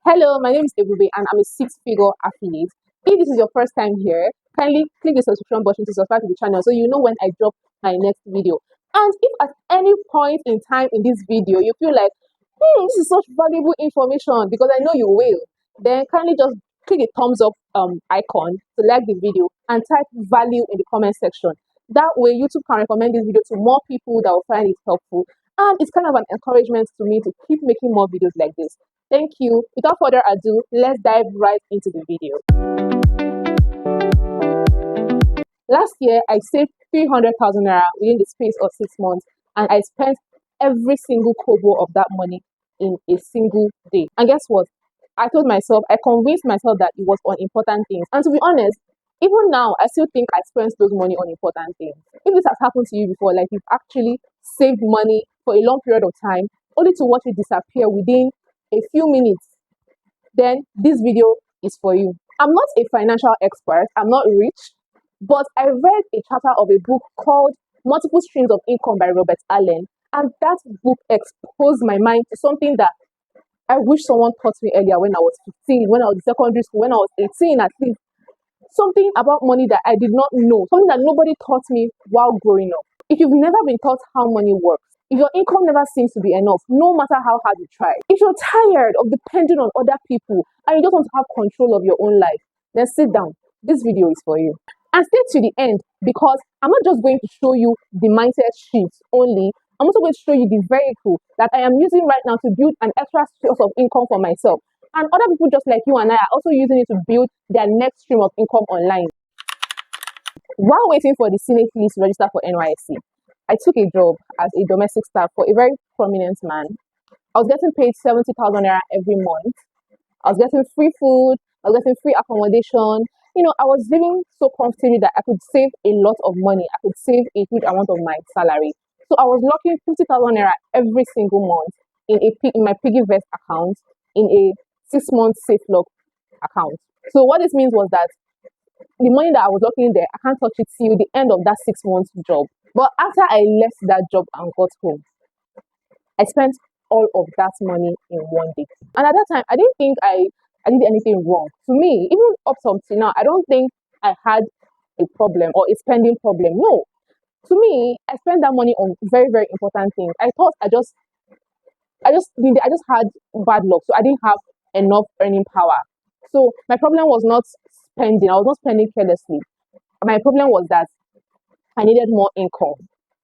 Hello, my name is Ebube and I'm a six-figure affiliate. If this is your first time here, kindly click the subscription button to subscribe to the channel so you know when I drop my next video. And if at any point in time in this video you feel like, this is such valuable information, because I know you will, then kindly just click the thumbs up icon to like the video and type value in the comment section. That way YouTube can recommend this video to more people that will find it helpful. And it's kind of an encouragement to me to keep making more videos like this. Thank you. Without further ado, let's dive right into the video. Last year, I saved 300,000 naira within the space of 6 months, and I spent every single kobo of that money in a single day. And guess what? I convinced myself that it was on important things. And to be honest, even now, I still think I spent those money on important things. If this has happened to you before, like you've actually saved money for a long period of time, only to watch it disappear within a few minutes, then this video is for you. I'm not a financial expert, I'm not rich, but I read a chapter of a book called Multiple Streams of Income by Robert Allen, and that book exposed my mind to something that I wish someone taught me earlier when I was 15, when I was in secondary school, when I was 18 at least. Something about money that I did not know, something that nobody taught me while growing up. If you've never been taught how money works, if your income never seems to be enough, no matter how hard you try, if you're tired of depending on other people and you just want to have control of your own life, then sit down. This video is for you. And stay to the end, because I'm not just going to show you the mindset shifts only. I'm also going to show you the vehicle that I am using right now to build an extra source of income for myself. And other people just like you and I are also using it to build their next stream of income online. While waiting for the Senate list to register for NYSC, I took a job as a domestic staff for a very prominent man. I was getting paid 70,000 naira every month. I was getting free food. I was getting free accommodation. You know, I was living so comfortably that I could save a lot of money. I could save a huge amount of my salary. So I was locking 50,000 naira every single month in my piggy vest account, in a 6-month safe lock account. So what this means was that the money that I was locking there, I can't touch it till the end of that 6 months job. But after I left that job and got home, I spent all of that money in one day. And at that time, I didn't think I did anything wrong. To me, even up until now, I don't think I had a problem or a spending problem. No. To me, I spent that money on very, very important things. I thought I just had bad luck, so I didn't have enough earning power. So my problem was not spending. I was not spending carelessly. My problem was that I needed more income.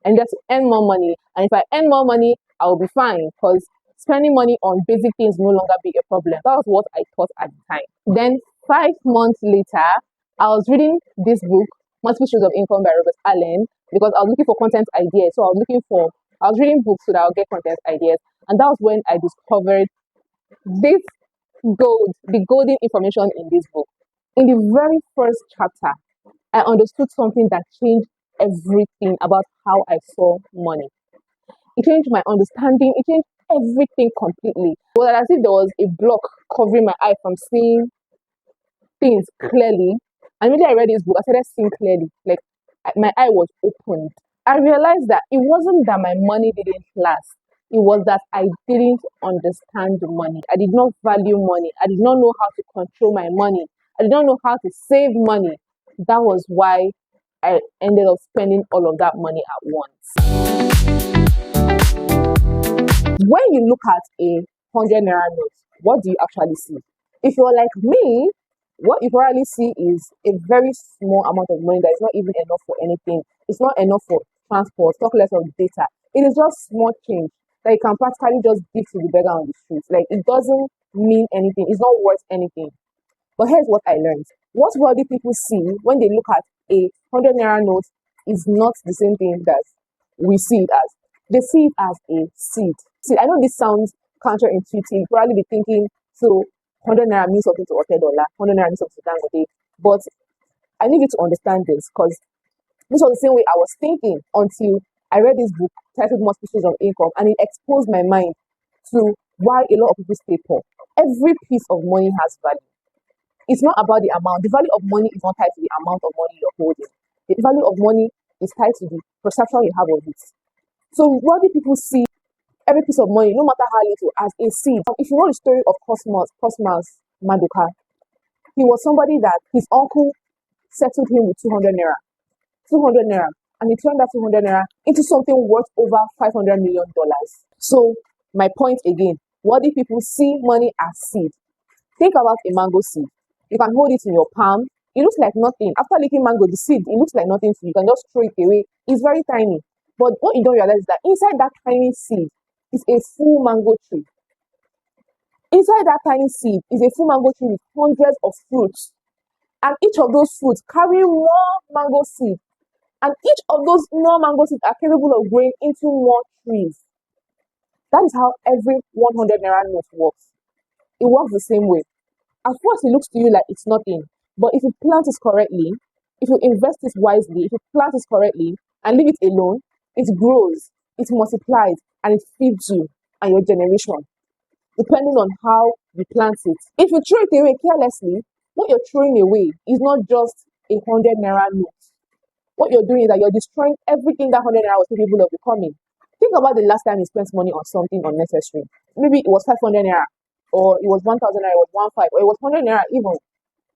I needed to earn more money. And if I earn more money, I will be fine, because spending money on basic things will no longer be a problem. That was what I thought at the time. Then 5 months later, I was reading this book, Multiple Streams of Income by Robert Allen, because I was looking for content ideas. So I was reading books so that I'll get content ideas. And that was when I discovered the golden information in this book. In the very first chapter, I understood something that changed everything about how I saw money. It changed my understanding. It changed everything completely. It was as if there was a block covering my eye from seeing things clearly. And when I read this book, I started seeing clearly. Like, my eye was opened. I realized that it wasn't that my money didn't last. It was that I didn't understand money. I did not value money. I did not know how to control my money. I did not know how to save money. That was why I ended up spending all of that money at once. When you look at a 100 naira note, what do you actually see? If you're like me, what you probably see is a very small amount of money that is not even enough for anything. It's not enough for transport, talk less of data. It is just small change that you can practically just give to the beggar on the streets. Like, it doesn't mean anything. It's not worth anything. But here's what I learned. What wealthy people see when they look at a 100 naira note is not the same thing that we see it as. They see it as a seed. See, I know this sounds counterintuitive. You'll probably be thinking, so 100 naira means something to $100, 100 naira means something to Dangote. But I need you to understand this, because this was the same way I was thinking until I read this book titled Multiple Streams of Income, and it exposed my mind to why a lot of people stay poor. Every piece of money has value. It's not about the amount. The value of money is not tied to the amount of money you're holding. The value of money is tied to the perception you have of it. So wealthy people see every piece of money, no matter how little, as a seed. If you know the story of Cosmas Maduka, he was somebody that his uncle settled him with 200 naira. 200 naira. And he turned that 200 naira into something worth over $500 million. So, my point again, what if people see money as seed? Think about a mango seed. You can hold it in your palm. It looks like nothing. After licking mango, the seed, it looks like nothing to you. You can just throw it away. It's very tiny. But what you don't realize is that inside that tiny seed is a full mango tree. Inside that tiny seed is a full mango tree with hundreds of fruits. And each of those fruits carry more mango seeds. And each of those more mango seeds are capable of growing into more trees. That is how every 100 naira note works. It works the same way. At first, it looks to you like it's nothing. But if you plant it correctly, if you invest it wisely, if you plant it correctly and leave it alone, it grows, it multiplies, and it feeds you and your generation, depending on how you plant it. If you throw it away carelessly, what you're throwing away is not just a 100 naira note. What you're doing is that you're destroying everything that 100 naira was capable of becoming. Think about the last time you spent money on something unnecessary. Maybe it was 500 naira, or it was 1,000 naira, it was 1,500, or it was 100 naira even.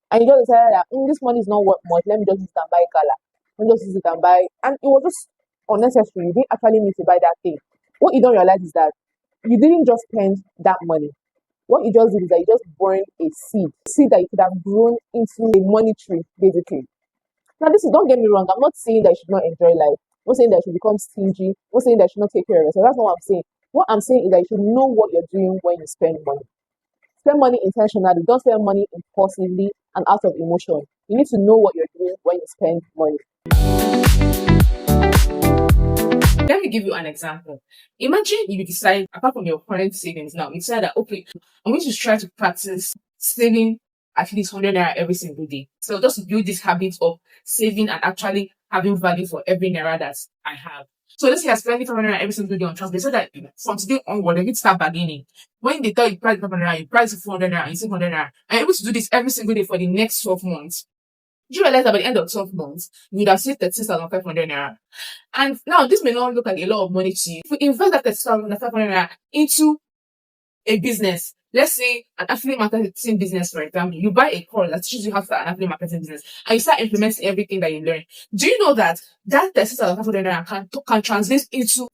And you just decided that this money is not worth much. Let me just use it and buy color. Let me just use it and buy. And it was just unnecessary. You didn't actually need to buy that thing. What you don't realize is that you didn't just spend that money. What you just did is that you just burned a seed that you could have grown into a money tree, basically. Now, don't get me wrong. I'm not saying that you should not enjoy life. I'm not saying that you should become stingy. I'm not saying that you should not take care of yourself. That's not what I'm saying. What I'm saying is that you should know what you're doing when you spend money. Spend money intentionally. Don't spend money impulsively and out of emotion. You need to know what you're doing when you spend money. Let me give you an example. Imagine you decide, apart from your current savings now, you decide that, okay, I'm going to try to practice saving at least 100 naira every single day. So just to build this habit of saving and actually having value for every naira that I have. So let's say you're spending 500 naira every single day on transport. So that from today onward, you need to start bargaining. When they tell you price 500 naira, you price 400 naira, and you save 100 naira. And you're able to do this every single day for the next 12 months. Do you realize that by the end of 12 months, you would have saved 36,500 naira? And now, this may not look like a lot of money to you. If you invest that 36,500 naira into a business, let's say an affiliate marketing business, for example, you buy a course that teaches you how to start an affiliate marketing business, and you start implementing everything that you learn. Do you know that 36,500 naira can translate into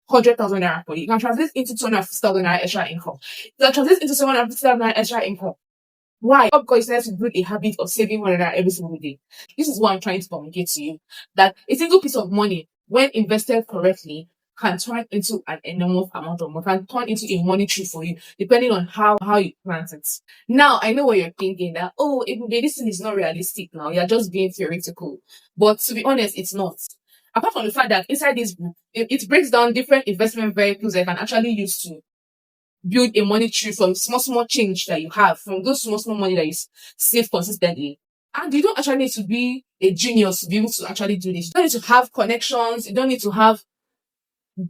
100,000 naira for you? It can translate into 250,000 naira extra income. It can translate into 750,000 naira extra income. Why? Because you have to build a habit of saving 100 naira every single day. This is what I'm trying to communicate to you. That a single piece of money, when invested correctly, can turn into an enormous amount of money, can turn into a money tree for you, depending on how you plant it. Now, I know what you're thinking, that, oh, this thing is not realistic now. You're just being theoretical. But to be honest, it's not. Apart from the fact that inside this book, it breaks down different investment vehicles that you can actually use to build a money tree from small change that you have, from those small money that you save consistently. And you don't actually need to be a genius to be able to actually do this. You don't need to have connections. You don't need to have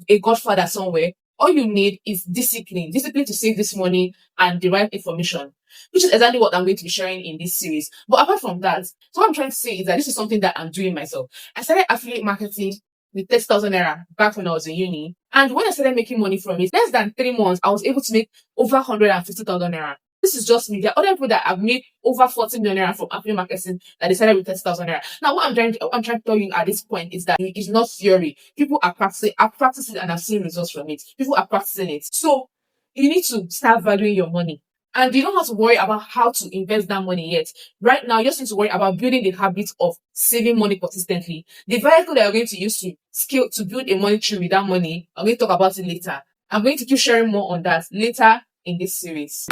a godfather somewhere. All you need is discipline to save this money and the right information, which is exactly what I'm going to be sharing in this series. But apart from that, so what I'm trying to say is that this is something that I'm doing myself. I started affiliate marketing with 30,000 naira back when I was in uni. And when I started making money from it, less than 3 months, I was able to make over 150,000 naira. This is just me. There are other people that have made over 40 million naira from affiliate marketing that decided with 30,000 naira. Now, what I'm trying to tell you at this point is that it's not theory. People are practicing. I've practiced it and I've seen results from it. People are practicing it. So you need to start valuing your money. And you don't have to worry about how to invest that money yet. Right now, you just need to worry about building the habit of saving money consistently. The vehicle that you're going to use to build a money tree with that money, I'm going to talk about it later. I'm going to keep sharing more on that later in this series.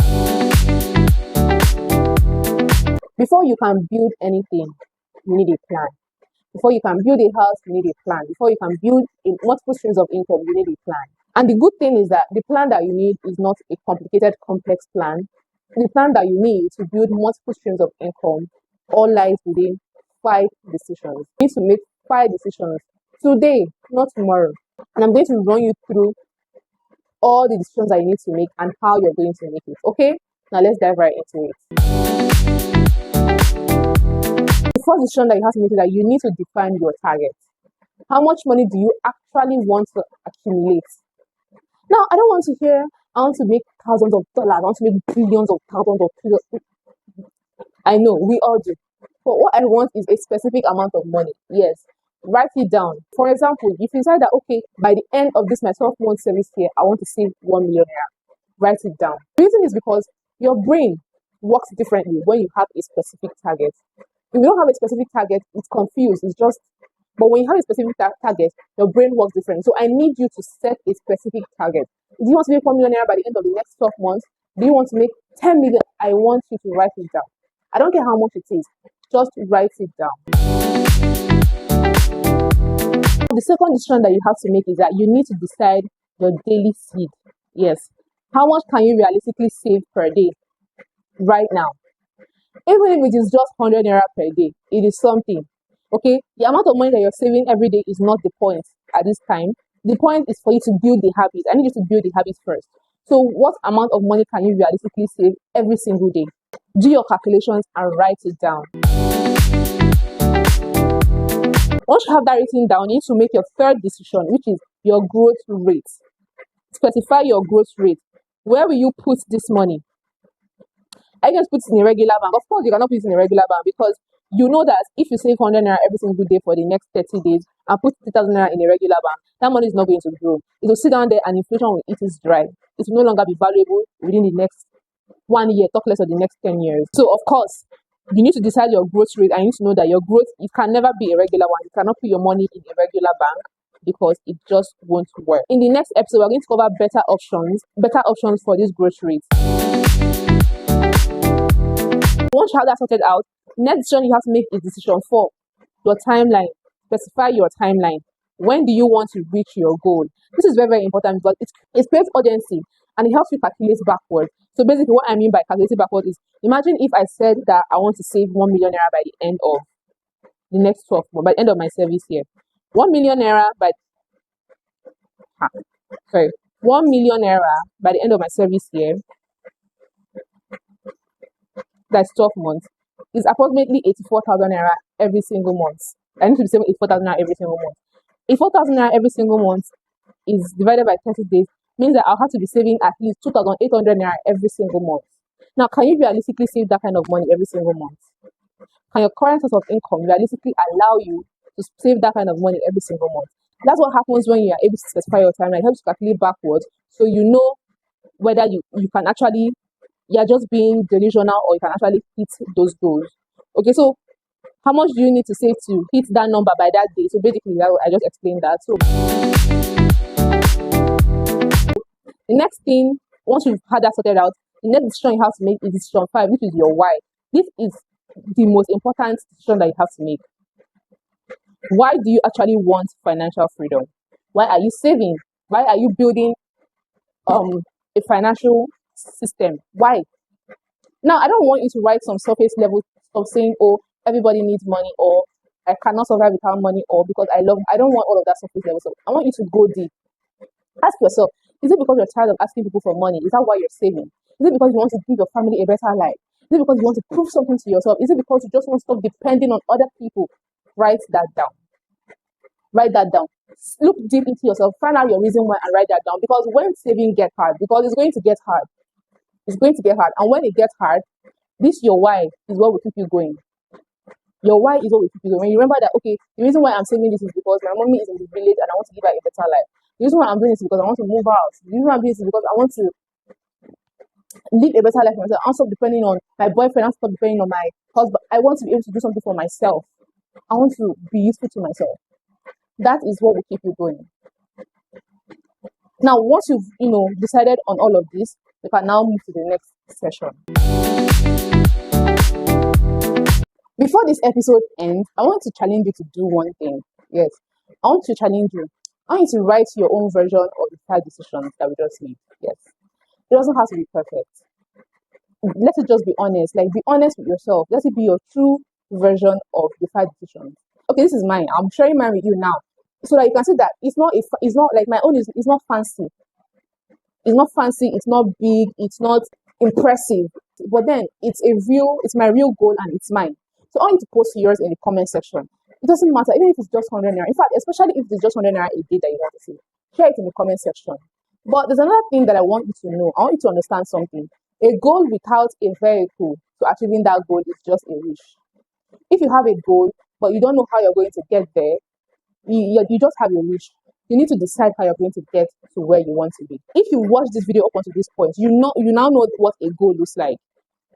Before you can build anything, you need a plan. Before you can build a house, you need a plan. Before you can build multiple streams of income, you need a plan. And the good thing is that the plan that you need is not a complicated, complex plan. The plan that you need to build multiple streams of income all lies within 5 decisions. You need to make 5 decisions today, not tomorrow. And I'm going to run you through all the decisions that you need to make and how you're going to make it. Okay? Now let's dive right into it. The first decision that you have to make is that you need to define your target. How much money do you actually want to accumulate? Now, I don't want to hear, I want to make thousands of dollars, I want to make billions of thousands of trillions. I know, we all do. But what I want is a specific amount of money. Yes. Write it down. For example, if you decide that, okay, by the end of this, my 12-month service here, I want to save 1 million naira. Write it down. The reason is because your brain works differently when you have a specific target. If you don't have a specific target, it's confused. It's just, but when you have a specific target, your brain works differently. So I need you to set a specific target. Do you want to make 1 million naira by the end of the next 12 months? Do you want to make 10 million? I want you to write it down. I don't care how much it is, just write it down. The second decision that you have to make is that you need to decide your daily seed. Yes. How much can you realistically save per day right now? Even if it is just 100 naira per day, it is something. Okay? The amount of money that you're saving every day is not the point at this time. The point is for you to build the habit. I need you to build the habit first. So what amount of money can you realistically save every single day? Do your calculations and write it down. Once you have that written down, you need to make your third decision, which is your growth rate. Specify your growth rate. Where will you put this money? I can put it in a regular bank. Of course, you cannot put it in a regular bank because you know that if you save 100 naira every single day for the next 30 days and put 3,000 naira in a regular bank, that money is not going to grow. It will sit down there and inflation will eat it dry. It will no longer be valuable within the next 1 year, talk less of the next 10 years. So, of course, you need to decide your growth rate and you need to know that your growth, it can never be a regular one. You cannot put your money in a regular bank because it just won't work. In the next episode, we're going to cover better options for this growth rate. Once you have that sorted out, next decision you have to make is decision 4, your timeline. Specify your timeline. When do you want to reach your goal? This is very, very important because it creates urgency and it helps you calculate backwards. So basically what I mean by calculating backwards is, imagine if I said that I want to save 1 million naira by the end of the next 12 months, by the end of my service year. 1 million naira by 1 million naira by the end of my service year, that's 12 months, is approximately 84,000 naira every single month. I need to be saving 84,000 naira every single month. 84,000 naira every single month is divided by 30 days, means that I'll have to be saving at least 2,800 naira every single month. Now, can you realistically save that kind of money every single month? Can your current source of income realistically allow you to save that kind of money every single month? That's what happens when you are able to specify your timeline. It helps you calculate backwards so you know whether you can actually, you're just being delusional or you can actually hit those goals. Okay, so how much do you need to save to hit that number by that day? So basically, I just explained that. So the next thing, once you've had that sorted out, the next decision you have to make is decision 5, which is your why. This is the most important decision that you have to make. Why do you actually want financial freedom? Why are you saving? Why are you building a financial system? Why? Now, I don't want you to write some surface level of saying, oh, everybody needs money, or I cannot survive without money, or because I don't want all of that surface level stuff. I want you to go deep. Ask yourself, is it because you're tired of asking people for money? Is that why you're saving? Is it because you want to give your family a better life? Is it because you want to prove something to yourself? Is it because you just want to stop depending on other people? Write that down. Write that down. Look deep into yourself. Find out your reason why and write that down. Because when saving gets hard, because it's going to get hard. It's going to get hard. And when it gets hard, this your why is what will keep you going. Your why is what will keep you going. When you remember that, okay, the reason why I'm saving this is because my mommy is in the village and I want to give her a better life. The reason why I'm doing this is because I want to move out. The reason why I'm doing this is because I want to live a better life for myself. I want to stop depending on my boyfriend. I want to stop depending on my husband. I want to be able to do something for myself. I want to be useful to myself. That is what will keep you going. Now, once you've decided on all of this, you can now move to the next session. Before this episode ends, I want to challenge you to do one thing. Yes, I want to challenge you. I want you to write your own version of the 5 decisions that we just made. Yes, it doesn't have to be perfect. Let it just be honest. Like, be honest with yourself. Let it be your true version of the 5 decisions. Okay, this is mine. I'm sharing mine with you now, so that you can see that it's not like my own. Is not fancy. It's not fancy. It's not big. It's not impressive. But then it's my real goal and it's mine. So I want you to post yours in the comment section. It doesn't matter, even if it's just 100 naira. In fact, especially if it's just 100 naira a day that you want to see, share it in the comment section. But there's another thing that I want you to know. I want you to understand something. A goal without a vehicle to achieving that goal is just a wish. If you have a goal, but you don't know how you're going to get there, you just have a wish. You need to decide how you're going to get to where you want to be. If you watch this video up until this point, you now know what a goal looks like.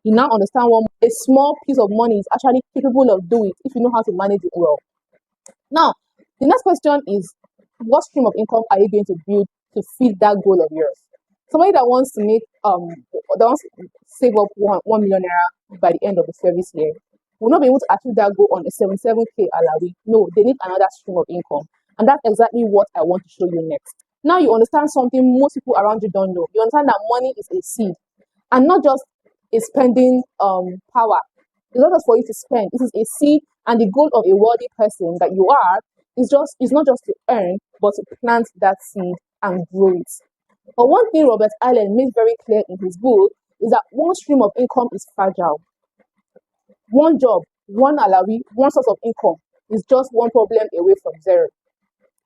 You now understand what a small piece of money is actually capable of doing if you know how to manage it well. Now, the next question is, what stream of income are you going to build to fit that goal of yours? Somebody that wants to make that wants to save up 1 million naira by the end of the service year will not be able to achieve that goal on a 77k alawi. No, they need another stream of income. And that's exactly what I want to show you next. Now you understand something most people around you don't know. You understand that money is a seed and not just a spending power. It's not just for you to spend. It is a seed, and the goal of a worthy person that you are is not just to earn, but to plant that seed and grow it. But one thing Robert Allen made very clear in his book is that one stream of income is fragile. One job, one alawi, one source of income is just one problem away from zero.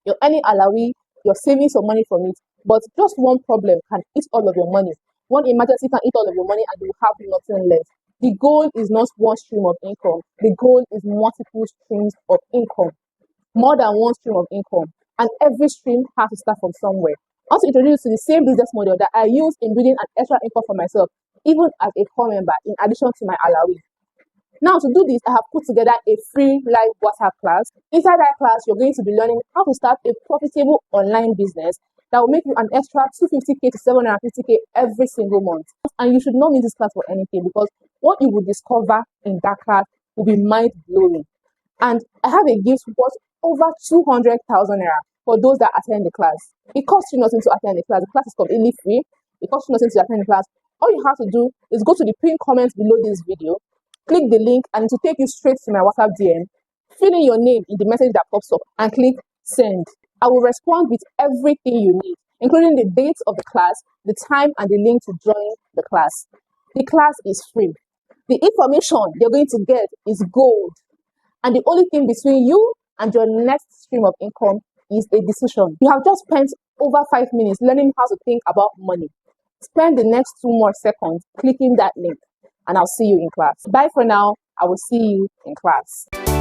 You're earning alawi, you're saving some money from it, but just one problem can eat all of your money. One emergency can eat all of your money and you have nothing left. The goal is not one stream of income. The goal is multiple streams of income. More than one stream of income. And every stream has to start from somewhere. I want to introduce you to the same business model that I use in building an extra income for myself, even as a core member, in addition to my alawi. Now, to do this, I have put together a free live WhatsApp class. Inside that class, you're going to be learning how to start a profitable online business that will make you an extra 250k to 750k every single month. And you should not miss this class for anything, because what you will discover in that class will be mind-blowing. And I have a gift worth over 200,000 naira for those that attend the class. It costs you nothing to attend the class. The class is completely free. It costs you nothing to attend the class. All you have to do is go to the pinned comments below this video, click the link, and it will take you straight to my WhatsApp DM. Fill in your name in the message that pops up and click send. I will respond with everything you need, including the date of the class, the time, and the link to join the class. The class is free. The information you're going to get is gold. And the only thing between you and your next stream of income is a decision. You have just spent over 5 minutes learning how to think about money. Spend the next 2 more seconds clicking that link, and I'll see you in class. Bye for now. I will see you in class.